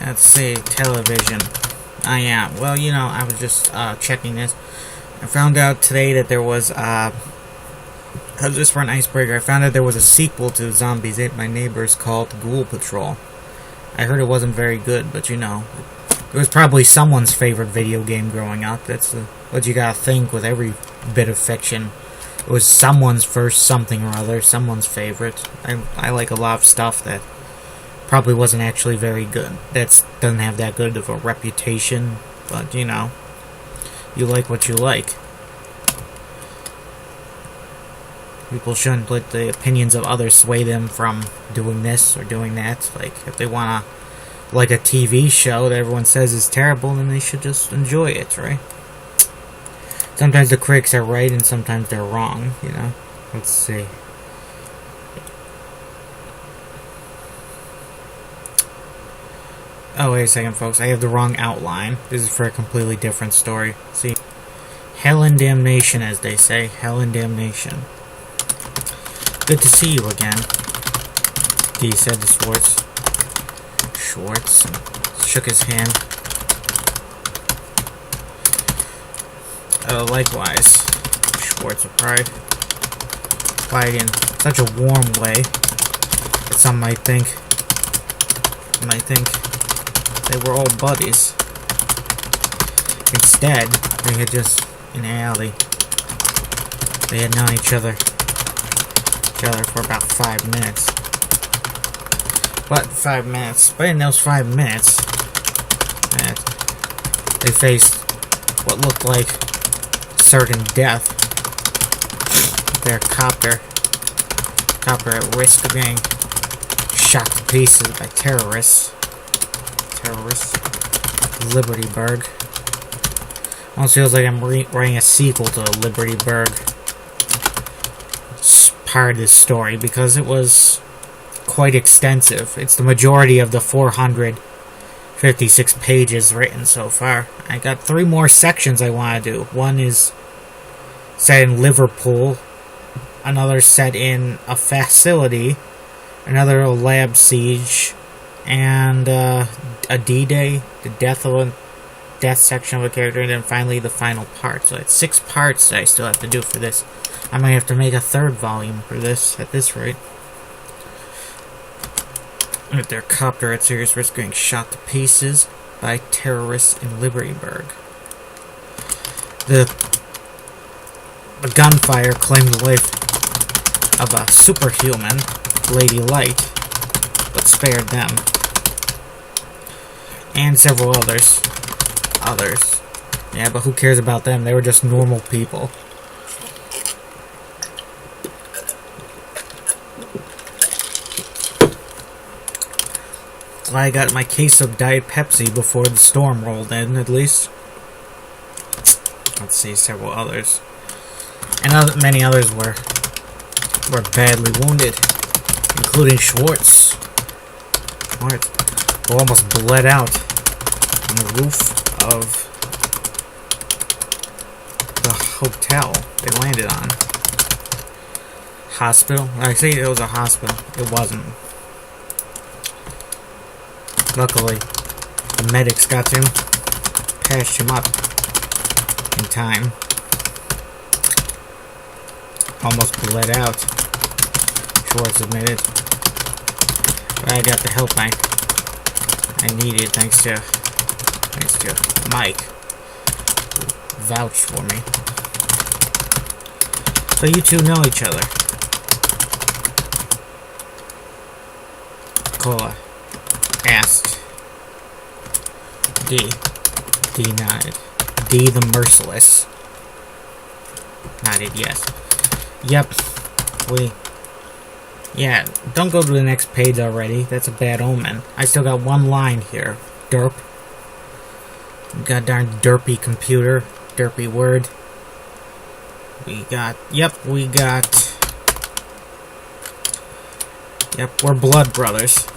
Let's see, television. Yeah, well, you know, I was just checking this. I found out today that there was, just for an icebreaker, I found out there was a sequel to Zombies Ate My Neighbors called Ghoul Patrol. I heard it wasn't very good, but you know, it was probably someone's favorite video game growing up. That's what you gotta think with every bit of fiction. It was someone's first something or other, someone's favorite. I like a lot of stuff that probably wasn't actually very good. That doesn't have that good of a reputation, but you know, you like what you like. People shouldn't let the opinions of others sway them from doing this or doing that. Like, if they wanna like a TV show that everyone says is terrible, then they should just enjoy it, right? Sometimes the critics are right and sometimes they're wrong, you know? Let's see. Oh, wait a second, folks. I have the wrong outline. This is for a completely different story. See? Hell and damnation, as they say. Hell and damnation. Good to see you again, Dee said to Schwartz. Schwartz shook his hand. Likewise, Schwartz replied in such a warm way that some might think they were old buddies. Instead, they had just, in reality, they had known each other for about 5 minutes. But in those 5 minutes, they faced what looked like certain death. Their copter at risk of being shot to pieces by terrorists. Liberty Berg. Almost feels like I'm writing a sequel to Liberty Berg. It's part of this story because it was quite extensive. It's the majority of the 456 pages written so far. I got 3 more sections I want to do. One is set in Liverpool, another set in a facility, another a lab siege, and a D-Day, the death section of a character, and then finally the final part. So it's 6 parts that I still have to do for this. I might have to make a 3rd volume for this at this rate. With their copter at serious risk of getting shot to pieces by terrorists in Liberty Berg. The gunfire claimed the life of a superhuman, Lady Light, but spared them. And several others. Yeah, but who cares about them? They were just normal people. I got my case of Diet Pepsi before the storm rolled in, at least. Let's see, several others. And many others were badly wounded, including Schwartz. Who almost bled out on the roof of the hotel they landed on. Hospital? I say it was a hospital. It wasn't. Luckily, the medics got to him, patched him up in time. Almost bled out, Schwartz admitted. But I got the help I needed thanks to Mike, who vouched for me. So you two know each other. Cola asked. D nodded. D the Merciless nodded yes. Yep. Yeah, don't go to the next page already. That's a bad omen. I still got 1 line here. Derp. Goddamn derpy computer. Derpy word. Yep, we're blood brothers.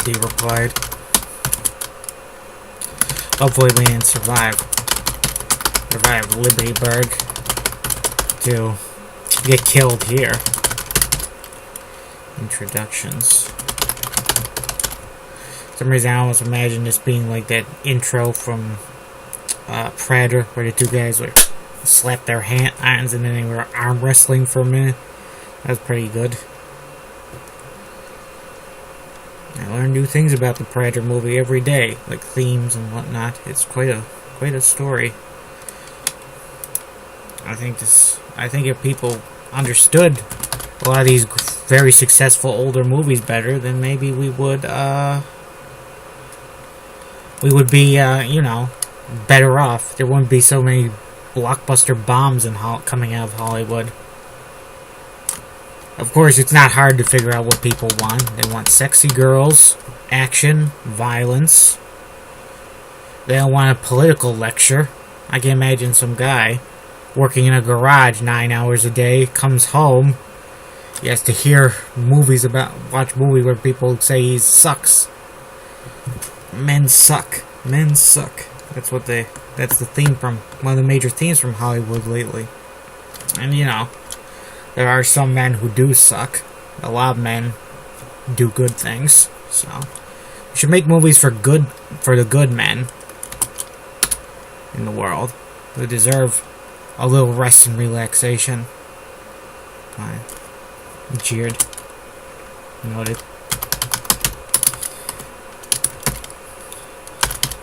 D replied. Hopefully we didn't survive Liberty Berg to get killed here. Introductions. For some reason I almost imagine this being like that intro from Predator, where the two guys would slap their hands and then they were arm wrestling for a minute. That was pretty good. I learn new things about the Predator movie every day, like themes and whatnot. It's quite a story. I think if people understood a lot of these very successful older movies better, then maybe we would be better off. There wouldn't be so many blockbuster bombs coming out of Hollywood. Of course, it's not hard to figure out what people want. They want sexy girls, action, violence. They don't want a political lecture. I can imagine some guy working in a garage 9 hours a day, comes home, he has to watch movies where people say he sucks. Men suck. Men suck. That's the theme from, one of the major themes from Hollywood lately. And there are some men who do suck. A lot of men do good things. So, we should make movies for the good men in the world who deserve a little rest and relaxation. Fine. Jeered. Noted.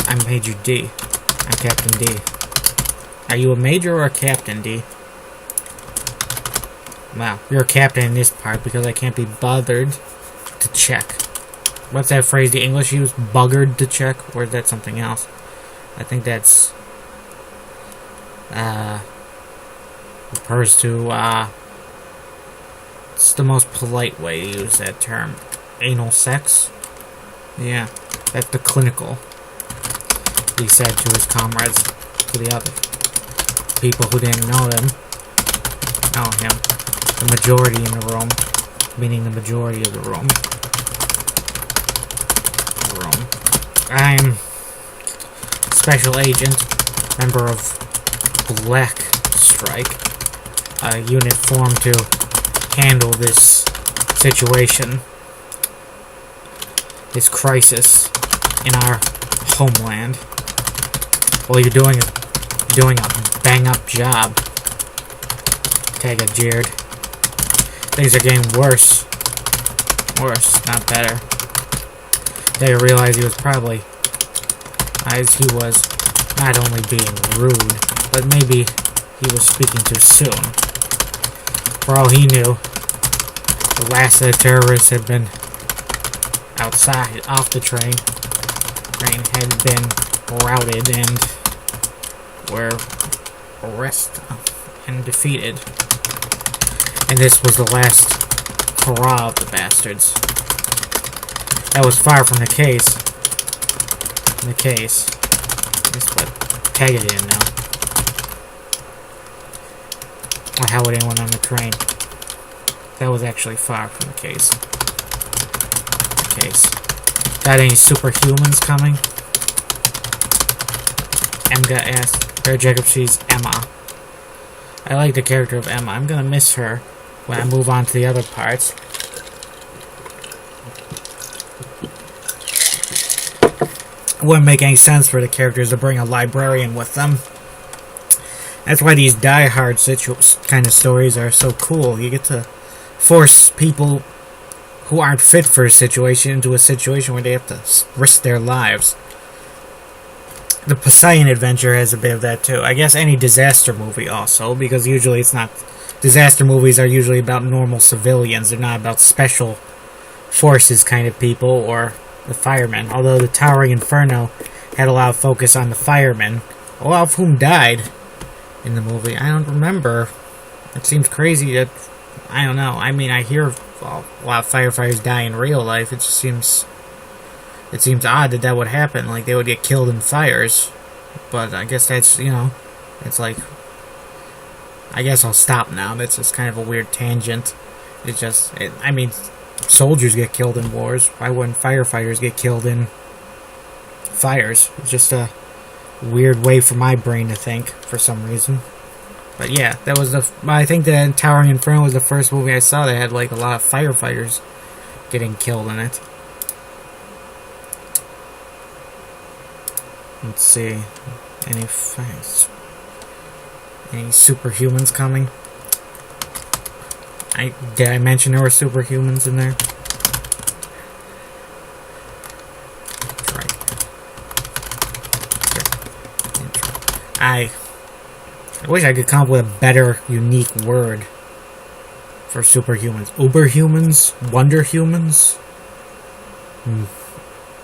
I'm Major D. I'm Captain D. Are you a major or a captain, D? Wow, you're a captain in this part because I can't be bothered to check. What's that phrase the English use? Buggered to check? Or is that something else? I think that's refers to it's the most polite way to use that term. Anal sex? Yeah, that's the clinical, he said to his comrades, to the other people who didn't know him. The majority in the room, meaning the majority of the room. I'm Special Agent, member of Black Strike, a unit formed to handle this situation, this crisis in our homeland. Well, you're doing a bang-up job. Tega jeered. Things are getting worse. Worse, not better. They realized he was probably, as he was, not only being rude, but maybe he was speaking too soon. For all he knew, the last of the terrorists had been outside, off the train. Train had been routed and were arrested and defeated. And this was the last hurrah of the bastards. That was far from the case. That's what Tega didn't know. Or how would anyone on the train? That was actually far from the case. Got any superhumans coming? Emga asked. Barry Jacob, she's Emma. I like the character of Emma. I'm gonna miss her when I move on to the other parts. It wouldn't make any sense for the characters to bring a librarian with them. That's why these die-hard kind of stories are so cool. You get to force people who aren't fit for a situation into a situation where they have to risk their lives. The Poseidon Adventure has a bit of that too. I guess any disaster movie also, because usually it's not... Disaster movies are usually about normal civilians. They're not about special forces kind of people or the firemen. Although the Towering Inferno had a lot of focus on the firemen, a lot of whom died in the movie. I don't remember. It seems crazy that... I don't know. I mean, I hear a lot of firefighters die in real life. It just seems... It seems odd that that would happen, like they would get killed in fires. But I guess that's, it's like... I guess I'll stop now. That's just kind of a weird tangent. It's just... I mean, soldiers get killed in wars. Why wouldn't firefighters get killed in fires? It's just a weird way for my brain to think, for some reason. But yeah, that was I think that Towering Inferno was the first movie I saw that had, like, a lot of firefighters getting killed in it. Let's see. Any facts? Any superhumans coming? Did I mention there were superhumans in there? I wish I could come up with a better, unique word for superhumans. Uberhumans? Wonder humans?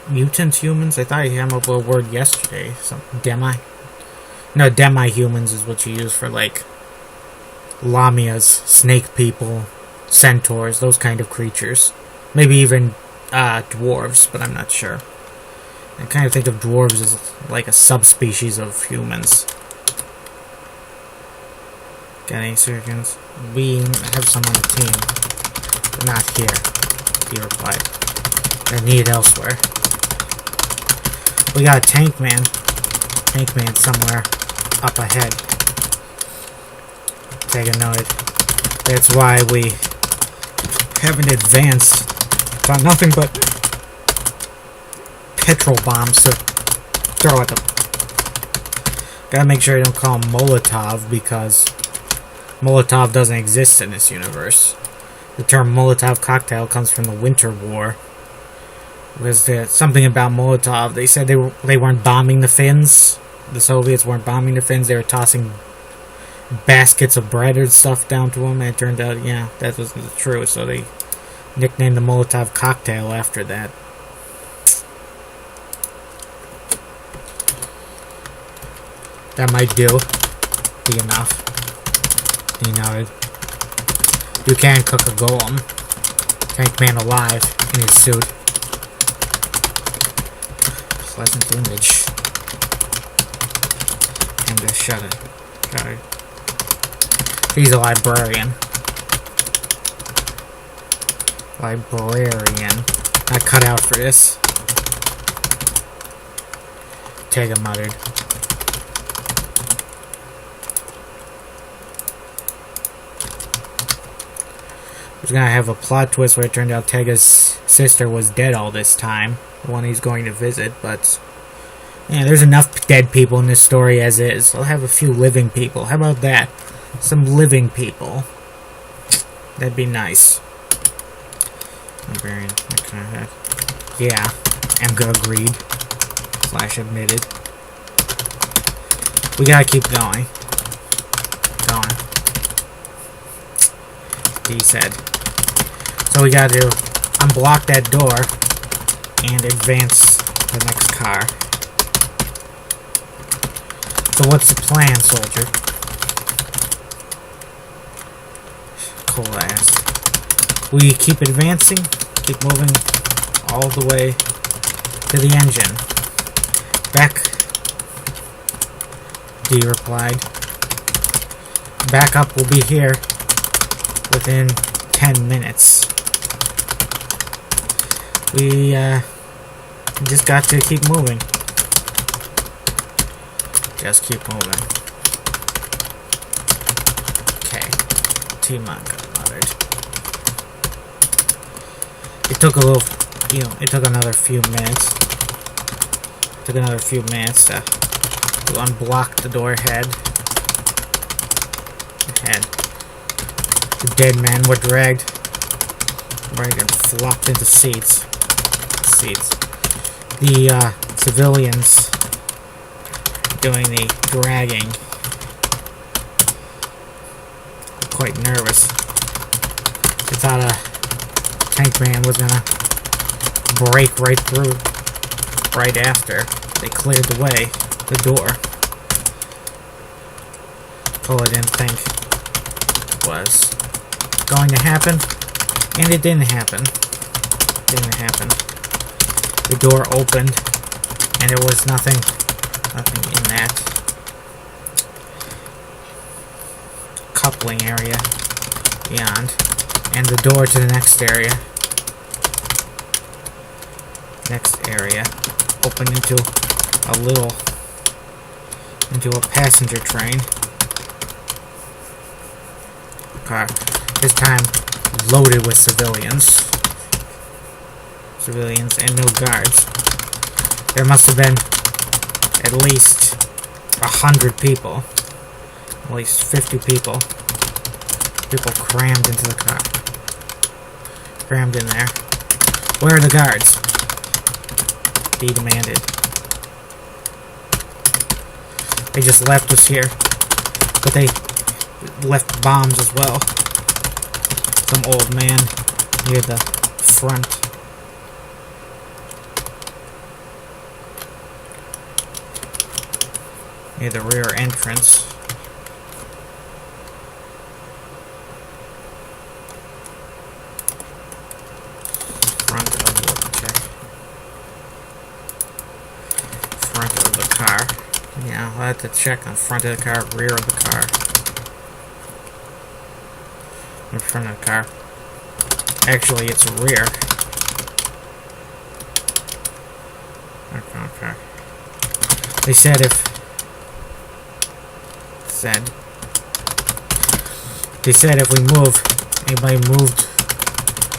Mutant humans? I thought I came up with a word yesterday. Demi-humans is what you use for, like, lamias, snake people, centaurs, those kind of creatures. Maybe even dwarves, but I'm not sure. I kind of think of dwarves as like a subspecies of humans. Got any surgeons? We have some on the team, but not here, he replied. They're needed elsewhere. We got a tank man. Tank man somewhere up ahead. Take a note. That's why we haven't advanced. Got nothing but petrol bombs to throw at them. Gotta make sure I don't call him Molotov, because Molotov doesn't exist in this universe. The term Molotov cocktail comes from the Winter War. Was there something about Molotov? They said they weren't bombing the Finns. The Soviets weren't bombing the Finns. They were tossing baskets of bread and stuff down to them. And it turned out, yeah, that wasn't true. So they nicknamed the Molotov cocktail after that. That might be enough. You know, you can cook a golem. Tank man alive in his suit. Pleasant image. And just shut it. He's a librarian. Not cut out for this. Tega muttered. He's gonna have a plot twist where it turned out Tega's sister was dead all this time. The one he's going to visit, but yeah, there's enough dead people in this story as is. I'll have a few living people. How about that? Some living people. That'd be nice. Librarian. Yeah, Amga agreed. / admitted. We gotta keep going. He said. So we gotta do unblock that door and advance the next car. So what's the plan, soldier? Cole asked. We keep advancing, keep moving all the way to the engine. Back, D replied. Backup will be here within 10 minutes. We just got to keep moving. Just keep moving. Okay. T-Monk muttered. It took it took another few minutes. to unblock the door ahead. The dead men were dragged and flopped into seats. The civilians doing the dragging. Quite nervous. They thought a tank man was gonna break right through right after they cleared the way, the door. All I didn't think was going to happen, and it didn't happen. The door opened, and there was nothing in that coupling area beyond, and the door to the next area opened into a passenger train car, this time loaded with civilians. civilians, and no guards. There must have been at least 100 people. At least 50 people. People crammed into the car. Crammed in there. Where are the guards? He demanded. They just left us here. But they left bombs as well. Some old man near the front. Near the rear entrance. Front of the car. Yeah, I'll have to check on front of the car, rear of the car. In front of the car. Actually, it's rear. Okay. They said if we move, anybody moved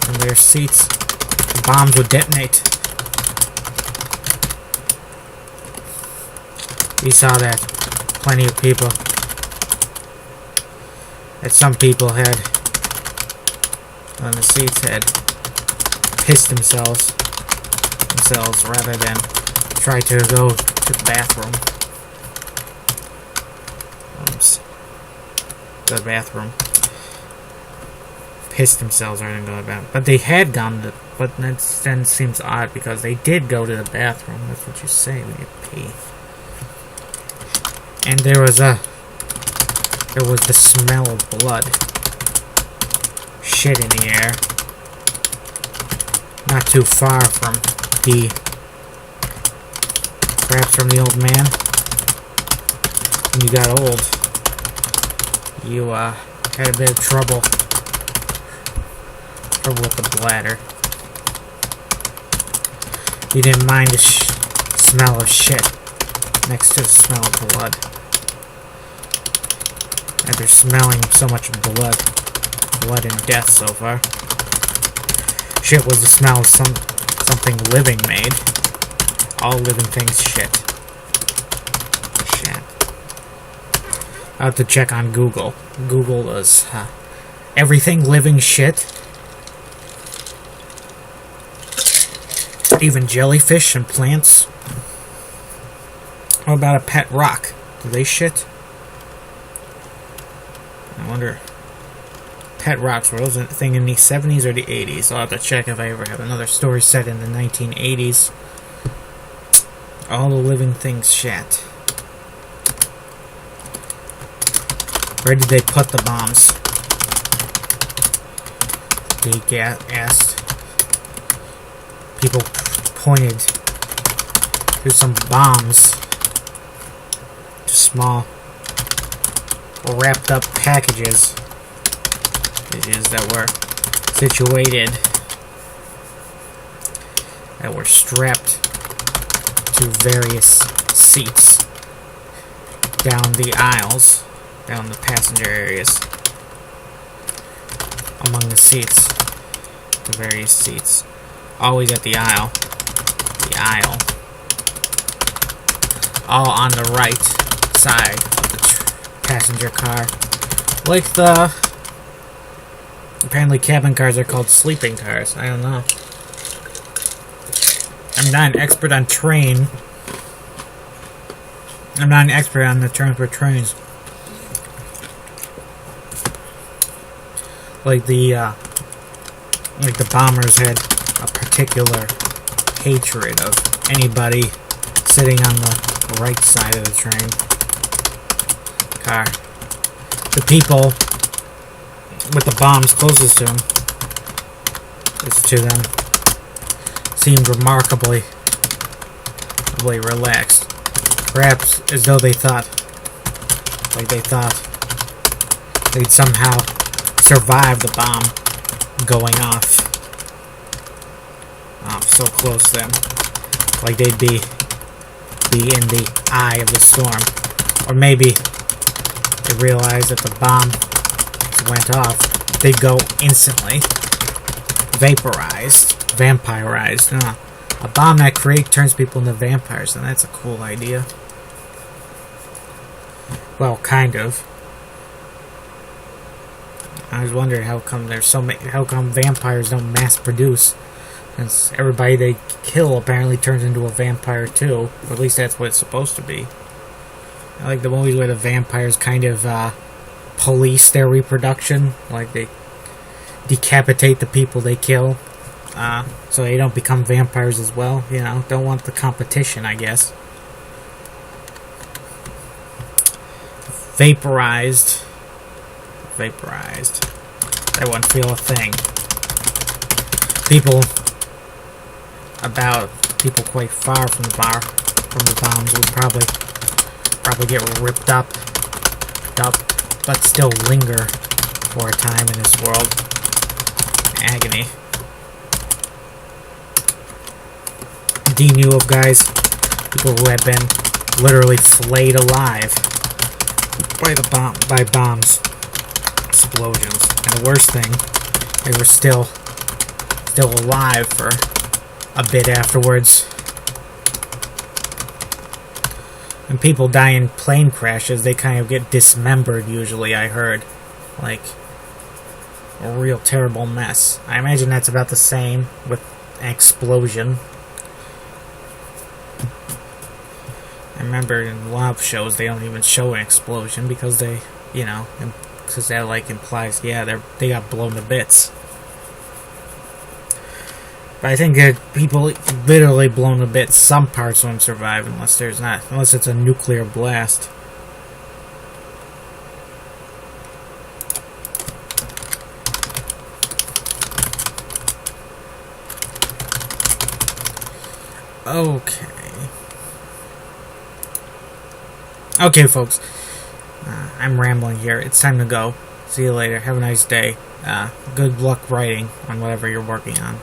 from their seats, the bombs would detonate. We saw that plenty of people, that some people had on the seats had pissed themselves rather than try to go to the bathroom. The bathroom. Pissed themselves rather than go to the bathroom. But they had gone to, but that then seems odd because they did go to the bathroom. That's what you say when you pee. And there was the smell of blood. Shit in the air. Not too far from perhaps from the old man. When you got old, you had a bit of trouble with the bladder. You didn't mind the smell of shit next to the smell of blood. After smelling so much blood and death so far. Shit was the smell of something living made. All living things shit. I have to check on Google. Google is everything living shit. Even jellyfish and plants. What about a pet rock? Do they shit? I wonder. Pet rocks, were those a thing in the 70s or the 80s? I'll have to check if I ever have another story set in the 1980s. All the living things shat. Where did they put the bombs? They asked. People pointed to some bombs. To small, wrapped up packages. That were situated, that were strapped to various seats down the aisles, down the passenger areas, among the seats, the various seats, always at the aisle, all on the right side of the passenger car, like the. Apparently cabin cars are called sleeping cars. I don't know. I'm not an expert on train. I'm not an expert on the term for trains. Like the bombers had a particular hatred of anybody sitting on the right side of the train car. The people with the bombs closest to them seemed remarkably relaxed. Perhaps as though they thought they'd somehow survive the bomb going off so close to them. Like they'd be in the eye of the storm. Or maybe they realized that the bomb went off, they'd go instantly vaporized, vampirized. A bomb that turns people into vampires, and that's a cool idea. Well, kind of. I was wondering how come how come vampires don't mass produce? Since everybody they kill apparently turns into a vampire too. Or at least that's what it's supposed to be. I like the movies where the vampires kind of police their reproduction, like they decapitate the people they kill, so they don't become vampires as well. You know, don't want the competition, I guess. Vaporized. That wouldn't feel a thing. People quite far from the bombs would probably get ripped up, but still linger for a time in this world. Agony. D knew of guys, people who had been literally flayed alive by bombs, explosions, and the worst thing, they were still alive for a bit afterwards. When people die in plane crashes, they kind of get dismembered usually, I heard. Like, a real terrible mess. I imagine that's about the same with an explosion. I remember in a lot of shows they don't even show an explosion because because that like implies, yeah, they got blown to bits. But I think that people literally blown to bits. Some parts won't survive unless it's a nuclear blast. Okay, folks. I'm rambling here. It's time to go. See you later. Have a nice day. Good luck writing on whatever you're working on.